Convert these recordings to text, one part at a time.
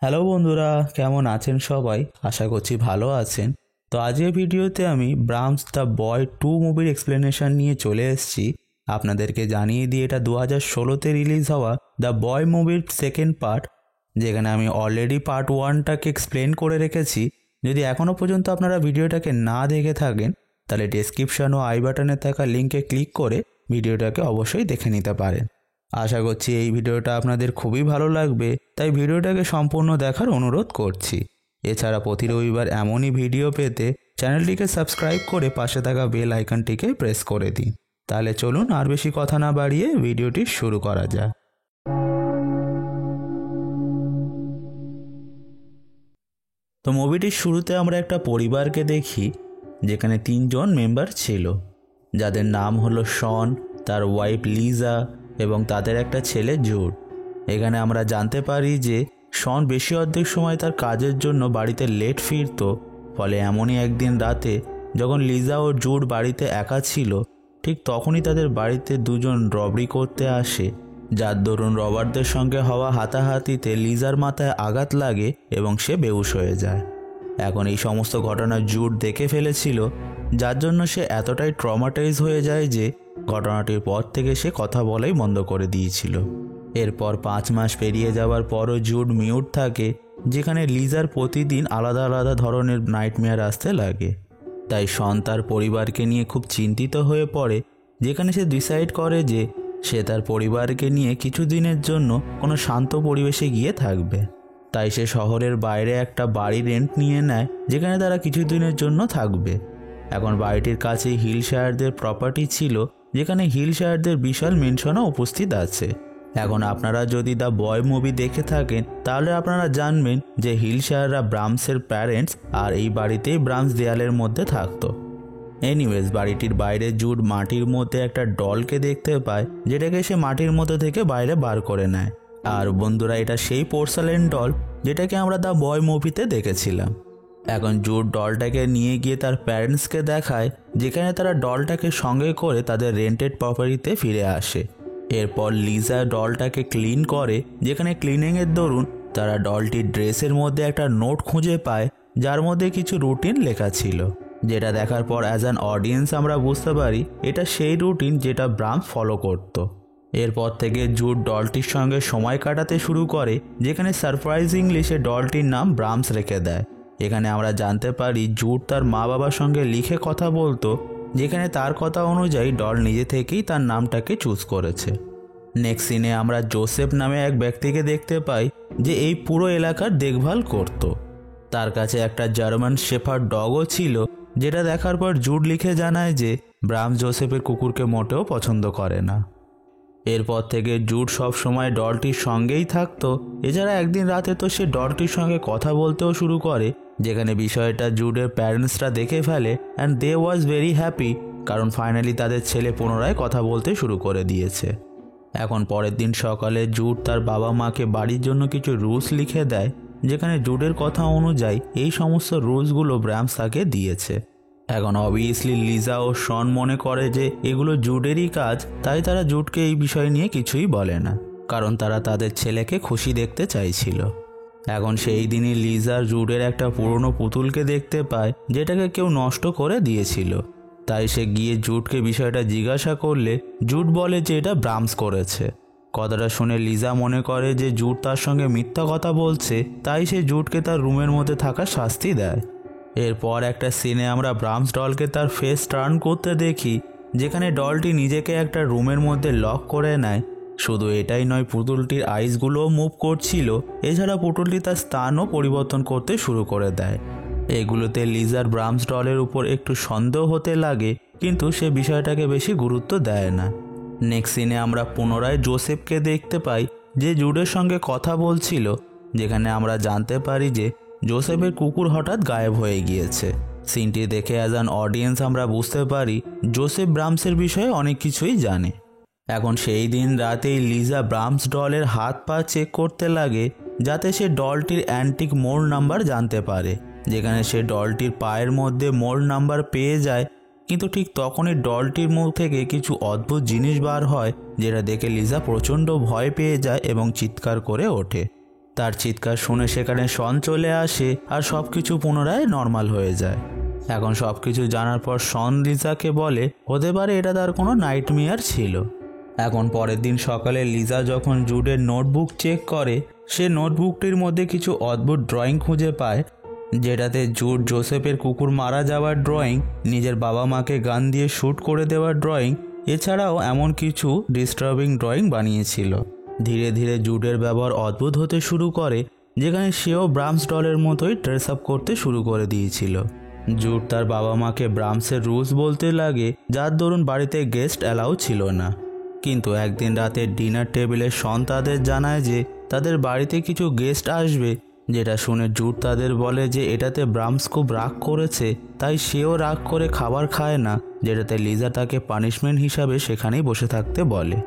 Hello বন্ধুরা, কেমন আছেন সবাই? আশা করছি ভালো আছেন। তো আজকের ভিডিওতে আমি ব্রামস দ্য বয় 2 মুভির এক্সপ্লেনেশন নিয়ে চলে এসেছি। আপনাদেরকে জানিয়ে দিই এটা 2016তে রিলিজ হওয়া দ্য বয় মুভির সেকেন্ড পার্ট, যেখানে আমি অলরেডি পার্ট 1টাকে এক্সপ্লেন করে রেখেছি। যদি এখনও পর্যন্ত আপনারা ভিডিওটাকে না দেখে থাকেন তাহলে ডেসক্রিপশন ও আই বাটনে থাকা লিঙ্কে ক্লিক করে ভিডিওটাকে অবশ্যই দেখে নিতে পারেন। আশা করছি এই ভিডিওটা আপনাদের খুবই ভালো লাগবে, তাই ভিডিওটাকে সম্পূর্ণ দেখার অনুরোধ করছি। এছাড়া প্রতি রবিবার এমনই ভিডিও পেতে চ্যানেলটিকে সাবস্ক্রাইব করে পাশে থাকা বেল আইকনটিকে প্রেস করে দিন। তাহলে চলুন আর বেশি কথা না বাড়িয়ে ভিডিওটি শুরু করা যাক। তো মুভিটির শুরুতে আমরা একটা পরিবারকে দেখি, যেখানে 3জন মেম্বার ছিল, যাদের নাম হলো শন, তার ওয়াইফ লিজা এবং তাদের একটা ছেলে জুড। এখানে আমরা জানতে পারি যে শন বেশি অর্ধেক সময় তার কাজের জন্য বাড়িতে লেট ফিরত। ফলে এমনই একদিন রাতে যখন লিজা ও জুড বাড়িতে একা ছিল, ঠিক তখনই তাদের বাড়িতে দুজন রবরি করতে আসে, যার দরুন রবারদের সঙ্গে হওয়া হাতাহাতিতে লিজার মাথায় আঘাত লাগে এবং সে বেহুশ হয়ে যায়। এখন এই সমস্ত ঘটনা জুড দেখে ফেলেছিল, যার জন্য সে এতটাই ট্রমাটাইজ হয়ে যায় যে ঘটনাটির পর থেকে সে কথা বলাই বন্ধ করে দিয়েছিল। এরপর 5 মাস পেরিয়ে যাওয়ার পরও জুড মিউট থাকে, যেখানে লিজার প্রতিদিন আলাদা আলাদা ধরনের নাইটমেয়ার আসতে লাগে। তাই শন তার পরিবারকে নিয়ে খুব চিন্তিত হয়ে পড়ে, যেখানে সে ডিসাইড করে যে সে তার পরিবারকে নিয়ে কিছুদিনের জন্য কোনো শান্ত পরিবেশে গিয়ে থাকবে। তাই সে শহরের বাইরে একটা বাড়ি রেন্ট নিয়ে নেয়, যেখানে তারা কিছুদিনের জন্য থাকবে। এখন বাড়িটির কাছে হিলশায়ারদের প্রপার্টি ছিল, যেখানে হিলশায়ারদের বিশাল মেনশনও উপস্থিত আছে। এখন আপনারা যদি দ্য বয় মুভি দেখে থাকেন তাহলে আপনারা জানবেন যে হিলশায়াররা ব্রামসের প্যারেন্টস, আর এই বাড়িতেই ব্রামস দেয়ালের মধ্যে থাকতো। এনিওয়েজ, বাড়িটির বাইরে জুড মাটির মধ্যে একটা ডলকে দেখতে পায়, যেটাকে সে মাটির মধ্যে থেকে বাইরে বার করে নেয়। আর বন্ধুরা, এটা সেই পোর্সালেন ডল যেটাকে আমরা দ্য বয় মুভিতে দেখেছিলাম। এখন জুড ডলটাকে নিয়ে গিয়ে তার প্যারেন্টসকে দেখায়, যেখানে তারা ডলটাকে সঙ্গে করে তাদের রেন্টেড প্রপার্টিতে ফিরে আসে। এরপর লিজা ডলটাকে ক্লিন করে, যেখানে ক্লিনিংয়ের দরুন তারা ডলটির ড্রেসের মধ্যে একটা নোট খুঁজে পায়, যার মধ্যে কিছু রুটিন লেখা ছিল, যেটা দেখার পর অ্যাজ অ্যান অডিয়েন্স আমরা বুঝতে পারি এটা সেই রুটিন যেটা ব্রামস ফলো করত। এরপর থেকে জুড ডলটির সঙ্গে সময় কাটাতে শুরু করে, যেখানে সারপ্রাইজিংলি সে ডলটির নাম ব্রামস রেখে দেয়। এখানে আমরা জানতে পারি জুড তার মা বাবার সঙ্গে লিখে কথা বলতো, যেখানে তার কথা অনুযায়ী ডল নিজে থেকেই তার নামটাকে চুজ করেছে। নেক্সট সিনে আমরা জোসেফ নামে এক ব্যক্তিকে দেখতে পাই, যে এই পুরো এলাকার দেখভাল করত। তার কাছে একটা জার্মান শেফার্ড ডগও ছিল, যেটা দেখার পর জুড লিখে জানায় যে ব্রামস জোসেফের কুকুরকে মোটেও পছন্দ করে না। এরপর থেকে জুড সব সময় ডলটির সঙ্গেই থাকতো। এছাড়া একদিন রাতে তো সে ডলটির সঙ্গে কথা বলতেও শুরু করে, যেখানে বিষয়টা জুডের প্যারেন্টসরা দেখে ফেলে and they was very happy, কারণ ফাইনালি তাদের ছেলে পুনরায় কথা বলতে শুরু করে দিয়েছে। এখন পরের দিন সকালে জুড তার বাবা মাকে বাড়ির জন্য কিছু রুলস লিখে দেয়, যেখানে জুডের কথা অনুযায়ী এই সমস্ত রুলসগুলো ব্রামস তাকে দিয়েছে। এখন অবভিয়াসলি লিজা ও শন মনে করে যে এগুলো জুডেরই কাজ, তাই তারা জুডকে এই বিষয় নিয়ে কিছুই বলে না, কারণ তারা তাদের ছেলেকে খুশি দেখতে চাইছিল। এখন সেই দিনই লিজা জুডের একটা পুরনো পুতুলকে দেখতে পায়, যেটাকে কেউ নষ্ট করে দিয়েছিল। তাই সে গিয়ে জুডকে বিষয়টা জিজ্ঞাসা করলে জুড বলে যে এটা ব্রামস করেছে। কথাটা শুনে লিজা মনে করে যে জুড তার সঙ্গে মিথ্যা কথা বলছে, তাই সে জুডকে তার রুমের মধ্যে থাকার শাস্তি দেয়। এরপর একটা সিনে আমরা ব্রামস ডলকে তার ফেস টার্ন করতে দেখি, যেখানে ডলটি নিজেকে একটা রুমের মধ্যে লক করে নেয়। শুধু এটাই নয়, পুতুলটির আইসগুলোও মুভ করছিল। এছাড়া পুতুলটি তার স্থানও পরিবর্তন করতে শুরু করে দেয়। এগুলোতে লিজার ব্রামস ডলের উপর একটু সন্দেহ হতে লাগে, কিন্তু সে বিষয়টাকে বেশি গুরুত্ব দেয় না। নেক্সট সিনে আমরা পুনরায় জোসেফকে দেখতে পাই, যে জুডের সঙ্গে কথা বলছিল, যেখানে আমরা জানতে পারি যে জোসেফের কুকুর হঠাৎ গায়েব হয়ে গিয়েছে। সিনটি দেখে অ্যাজ অ্যান অডিয়েন্স আমরা বুঝতে পারি জোসেফ ব্রামসের বিষয়ে অনেক কিছুই জানে। এখন সেই দিন রাতেই লিজা ব্রামস ডলের হাত পা চেক করতে লাগে, যাতে সে ডলটির অ্যান্টিক মোল্ড নাম্বার জানতে পারে। যেখানে সে ডলটির পায়ের মধ্যে মোল্ড নাম্বার পেয়ে যায়, কিন্তু ঠিক তখনই ডলটির মুখ থেকে কিছু অদ্ভুত জিনিস বার হয়, যেটা দেখে লিজা প্রচণ্ড ভয় পেয়ে যায় এবং চিৎকার করে ওঠে। তার চিৎকার শুনে সেখানে শন চলে আসে আর সব কিছু পুনরায় নর্মাল হয়ে যায়। এখন সব কিছু জানার পর শন লিজাকে বলে হতে পারে এটা তার কোনো নাইটমেয়ার ছিল। এখন পরের দিন সকালে লিজা যখন জুডের নোটবুক চেক করে, সে নোটবুকটির মধ্যে কিছু অদ্ভুত ড্রয়িং খুঁজে পায়, যেটাতে জুড জোসেফের কুকুর মারা যাওয়ার ড্রয়িং, নিজের বাবা মাকে গান দিয়ে শ্যুট করে দেওয়ার ড্রয়িং, এছাড়াও এমন কিছু ডিস্টার্বিং ড্রয়িং বানিয়েছিল। ধীরে ধীরে জুডের ব্যবহার অদ্ভুত হতে শুরু করে, যেখানে সেও ব্রামস ডলের মতোই ড্রেস আপ করতে শুরু করে দিয়েছিল। জুড তার বাবা মাকে ব্রামসের রুলস বলতে লাগে, যার দরুন বাড়িতে গেস্ট অ্যালাউ ছিল না। কিন্তু একদিন রাতে ডিনার টেবিলে শন তাদের জানায় যে তাদের বাড়িতে কিছু গেস্ট আসবে, যেটা শুনে জুড তাদের বলে যে এটাতে ব্রামস খুব রাগ করেছে, তাই সেও রাগ করে খাবার খায় না, যেটাতে লিজা তাকে পানিশমেন্ট হিসাবে সেখানেই বসে থাকতে বলে।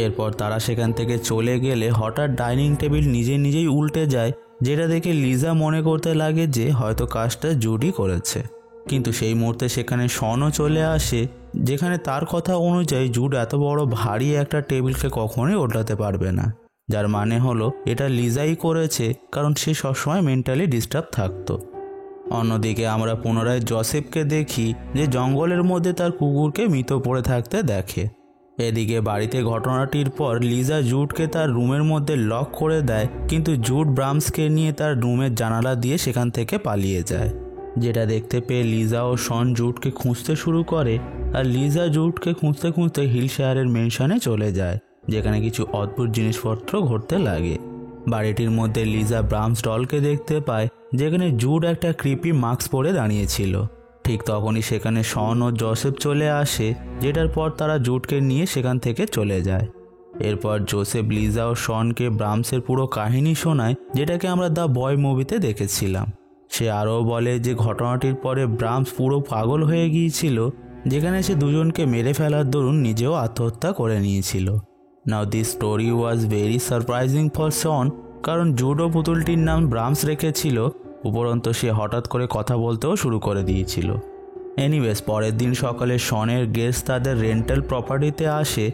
এরপর তারা সেখান থেকে চলে গেলে হঠাৎ ডাইনিং টেবিল নিজেই উল্টে যায়, যেটা দেখে লিজা মনে করতে লাগে যে হয়তো কাজটা জুডই করেছে। কিন্তু সেই মুহূর্তে সেখানে শনও চলে আসে, যেখানে তার কথা অনুযায়ী জুড এত বড় ভারী একটা টেবিলকে কখনোই ওঠাতে পারবে না, যার মানে হলো এটা লিজাই করেছে, কারণ সে সবসময় মেন্টালি ডিস্টার্ব থাকতো। অন্যদিকে আমরা পুনরায় জোসেফকে দেখি যে জঙ্গলের মধ্যে তার কুকুরকে মৃত পড়ে থাকতে দেখে। এদিকে বাড়িতে ঘটনাটির পর লিজা জুডকে তার রুমের মধ্যে লক করে দেয়, কিন্তু জুড ব্রামসকে নিয়ে তার রুমের জানালা দিয়ে সেখান থেকে পালিয়ে যায়, যেটা দেখতে পেয়ে লিজা ও শন জুডকে খুঁজতে শুরু করে। আর লিজা জুডকে খুঁজতে খুঁজতে হিলশায়ারের মেনশনে চলে যায়, যেখানে কিছু অদ্ভুত জিনিসপত্র ঘটতে লাগে। বাড়িটির মধ্যে লিজা ব্রামস ডলকে দেখতে পায়, যেখানে জুড একটা ক্রিপি মাস্ক পরে দাঁড়িয়েছিল। ঠিক তখনই সেখানে শন ও জোসেফ চলে আসে, যেটার পর তারা জুডকে নিয়ে সেখান থেকে চলে যায়। এরপর জোসেফ লিজা ও শনকে ব্রামসের পুরো কাহিনী শোনায়, যেটাকে আমরা দ্য বয় মুভিতে দেখেছিলাম। সে আরও বলে যে ঘটনাটির পরে ব্রামস পুরো পাগল হয়ে গিয়েছিল, যেখানে সে দুজনকে মেরে ফেলার দরুন নিজেও আত্মহত্যা করে নিয়েছিল। Now this story was very surprising for Sean, কারণ জুডো পুতুলটির নাম ব্রামস রেখেছিল, উপরন্ত সে হঠাৎ করে কথা বলতেও শুরু করে দিয়েছিল। এনিওয়েজ পরের দিন সকালে শনের গেস্ট তাদের রেন্টাল প্রপার্টিতে আসে,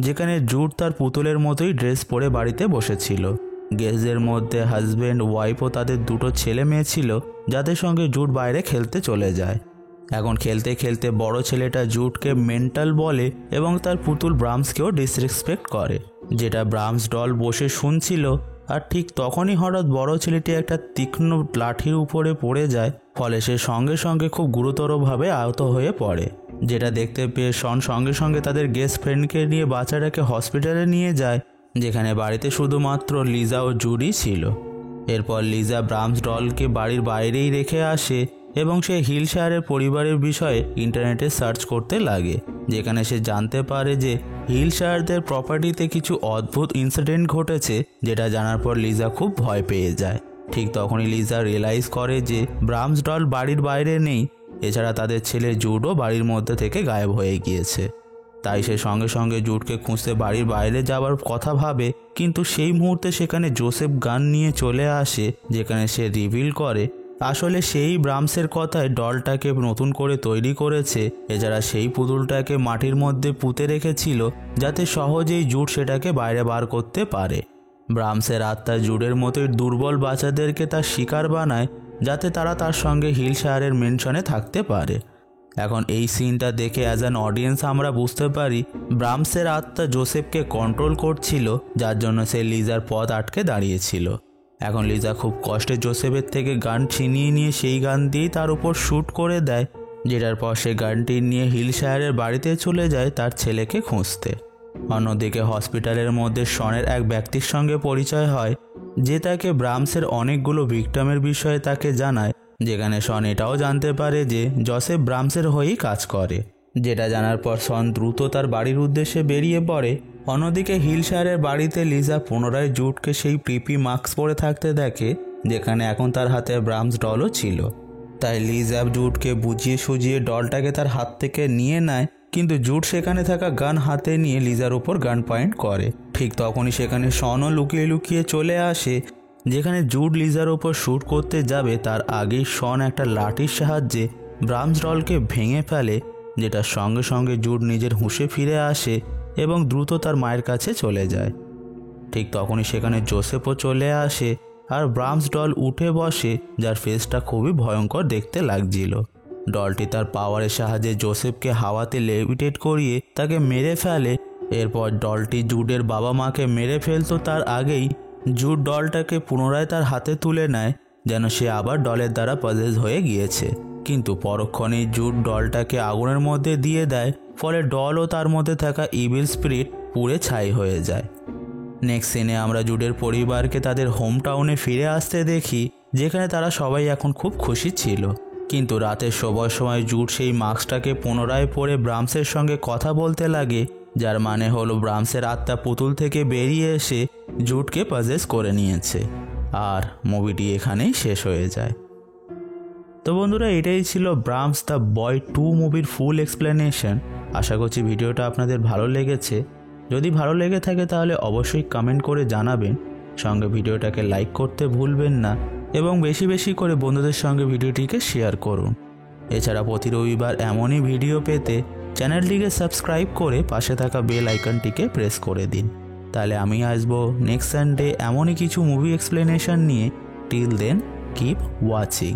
যেখানে জুড তার পুতুলের মতোই ড্রেস পরে বাড়িতে বসেছিল। গেস্টদের মধ্যে হাজব্যান্ড, ওয়াইফ ও তাদের দুটো ছেলে মেয়ে ছিল, যাদের সঙ্গে জুড বাইরে খেলতে চলে যায়। এখন খেলতে খেলতে বড় ছেলেটা জুডকে মেন্টাল বলে এবং তার পুতুল ব্রামসকেও ডিসরেসপেক্ট করে, যেটা ব্রামস ডল বসে শুনছিল। আর ঠিক তখনই হঠাৎ বড় ছেলেটি একটা তীক্ষ্ণ লাঠির উপরে পড়ে যায়, ফলে সে সঙ্গে সঙ্গে খুব গুরুতরভাবে আহত হয়ে পড়ে, যেটা দেখতে পেয়ে শন সঙ্গে সঙ্গে তাদের গেস্ট ফ্রেন্ডকে নিয়ে বাচ্চাটাকে হসপিটালে নিয়ে যায়, যেখানে বাড়িতে শুধুমাত্র লিজা ও জুডি ছিল। এরপর লিজা ব্রামস ডলকে বাড়ির বাইরেই রেখে আসে এবং সে হিলশায়ারের পরিবারের বিষয়ে ইন্টারনেটে সার্চ করতে লাগে, যেখানে সে জানতে পারে যে হিলশায়ারদের প্রপার্টিতে কিছু অদ্ভুত ইনসিডেন্ট ঘটেছে, যেটা জানার পর লিজা খুব ভয় পেয়ে যায়। ঠিক তখনই লিজা রিয়েলাইজ করে যে ব্রামস ডল বাড়ির বাইরে নেই, এছাড়া তাদের ছেলে জুডও বাড়ির মধ্যে থেকে গায়েব হয়ে গিয়েছে। তাই সে সঙ্গে সঙ্গে জুডকে খুঁজতে বাড়ির বাইরে যাওয়ার কথা ভাবে, কিন্তু সেই মুহূর্তে সেখানে জোসেফ গান নিয়ে চলে আসে, যেখানে সে রিভিল করে আসলে সেই ব্রামসের কথায় ডলটাকে নতুন করে তৈরি করেছে, এছাড়া সেই পুতুলটাকে মাটির মধ্যে পুঁতে রেখেছিল, যাতে সহজেই জুড সেটাকে বাইরে বার করতে পারে। ব্রামসের আত্মা জুডের মতোই দুর্বল বাচ্চাদেরকে তার শিকার বানায়, যাতে তারা তার সঙ্গে হিলশায়ারের মেনশনে থাকতে পারে। এখন এই সিনটা দেখে অ্যাজ অ্যান অডিয়েন্স আমরা বুঝতে পারি ব্রামসের আত্মা জোসেফকে কন্ট্রোল করছিল, যার জন্য সে লিজার পথ আটকে দাঁড়িয়েছিল। এখন লিজা খুব কষ্টে জোসেফের থেকে গান ছিনিয়ে নিয়ে সেই গান দিয়েই তার উপর শ্যুট করে দেয়, যেটার পর সে গানটি নিয়ে হিলশায়ারের বাড়িতে চলে যায় তার ছেলেকে খুঁজতে। অন্যদিকে হসপিটালের মধ্যে শনের এক ব্যক্তির সঙ্গে পরিচয় হয়, যে তাকে ব্রামসের অনেকগুলো ভিক্টিমের বিষয়ে তাকে জানায়, যেখানে শন এটাও জানতে পারে যে জোসেফ ব্রামসের হয়েই কাজ করে, যেটা জানার পর শন দ্রুত তার বাড়ির উদ্দেশ্যে বেরিয়ে পড়ে। অন্যদিকে হিলশায়ারের বাড়িতে লিজা পুনরায় জুডকে সেই পিপি মাস্ক পরে থাকতে দেখে, যেখানে এখন তার হাতে ব্রামস ডলও ছিল। তাই লিজা জুডকে বুঝিয়ে সুঝিয়ে ডলটাকে তার হাত থেকে নিয়ে নেয়, কিন্তু জুড সেখানে থাকা গান হাতে নিয়ে লিজার উপর গান পয়েন্ট করে। ঠিক তখনই সেখানে শনও লুকিয়ে লুকিয়ে চলে আসে, যেখানে জুড লিজার উপর শ্যুট করতে যাবে তার আগেই শন একটা লাঠির সাহায্যে ব্রামস ডলকে ভেঙে ফেলে, যেটার সঙ্গে সঙ্গে জুড নিজের হুঁশে ফিরে আসে এবং দ্রুত তার মায়ের কাছে চলে যায়। ঠিক তখনই সেখানে জোসেফও চলে আসে, আর ব্রামস ডল উঠে বসে, যার ফেসটা খুবই ভয়ঙ্কর দেখতে লাগছিল। ডলটি তার পাওয়ারের সাহায্যে জোসেফকে হাওয়াতে লেভিটেট করিয়ে তাকে মেরে ফেলে। এরপর ডলটি জুডের বাবা মাকে মেরে ফেলতো তার আগেই জুড ডলটাকে পুনরায় তার হাতে তুলে নেয়, যেন সে আবার ডলের দ্বারা পজেস হয়ে গিয়েছে। কিন্তু পরক্ষণেই জুড ডলটাকে আগুনের মধ্যে দিয়ে দেয়, ফলে ডল ও তার মধ্যে থাকা ইভিল স্পিরিট পুড়ে ছাই হয়ে যায়। নেক্সট সিনে আমরা জুডের পরিবারকে তাদের হোম টাউনে ফিরে আসতে দেখি, যেখানে তারা সবাই এখন খুব খুশি ছিল। কিন্তু রাতে শোবার সময় জুড সেই মাস্কটাকে পুনরায় পরে ব্রামসের সঙ্গে কথা বলতে লাগে, যার মানে হলো ব্রামসের আত্মা পুতুল থেকে বেরিয়ে এসে জুডকে পজেস করে নিয়েছে। আর মুভিটি এখানেই শেষ হয়ে যায়। তো বন্ধুরা, এটাই ছিল ব্রামস দ্য বয় 2 মুভির ফুল এক্সপ্লেনেশন। আশা করছি ভিডিওটা আপনাদের ভালো লেগেছে। যদি ভালো লেগে থাকে তাহলে অবশ্যই কমেন্ট করে জানাবেন, সঙ্গে ভিডিওটাকে লাইক করতে ভুলবেন না এবং বেশি বেশি করে বন্ধুদের সঙ্গে ভিডিওটিকে শেয়ার করুন। এছাড়া প্রতি রবিবার এমনই ভিডিও পেতে চ্যানেলটিকে সাবস্ক্রাইব করে পাশে থাকা বেল আইকনটিকে প্রেস করে দিন। তাহলে আমি আসবো নেক্সট সানডে এমনই কিছু মুভি এক্সপ্লেনেশন নিয়ে। Till then, keep watching.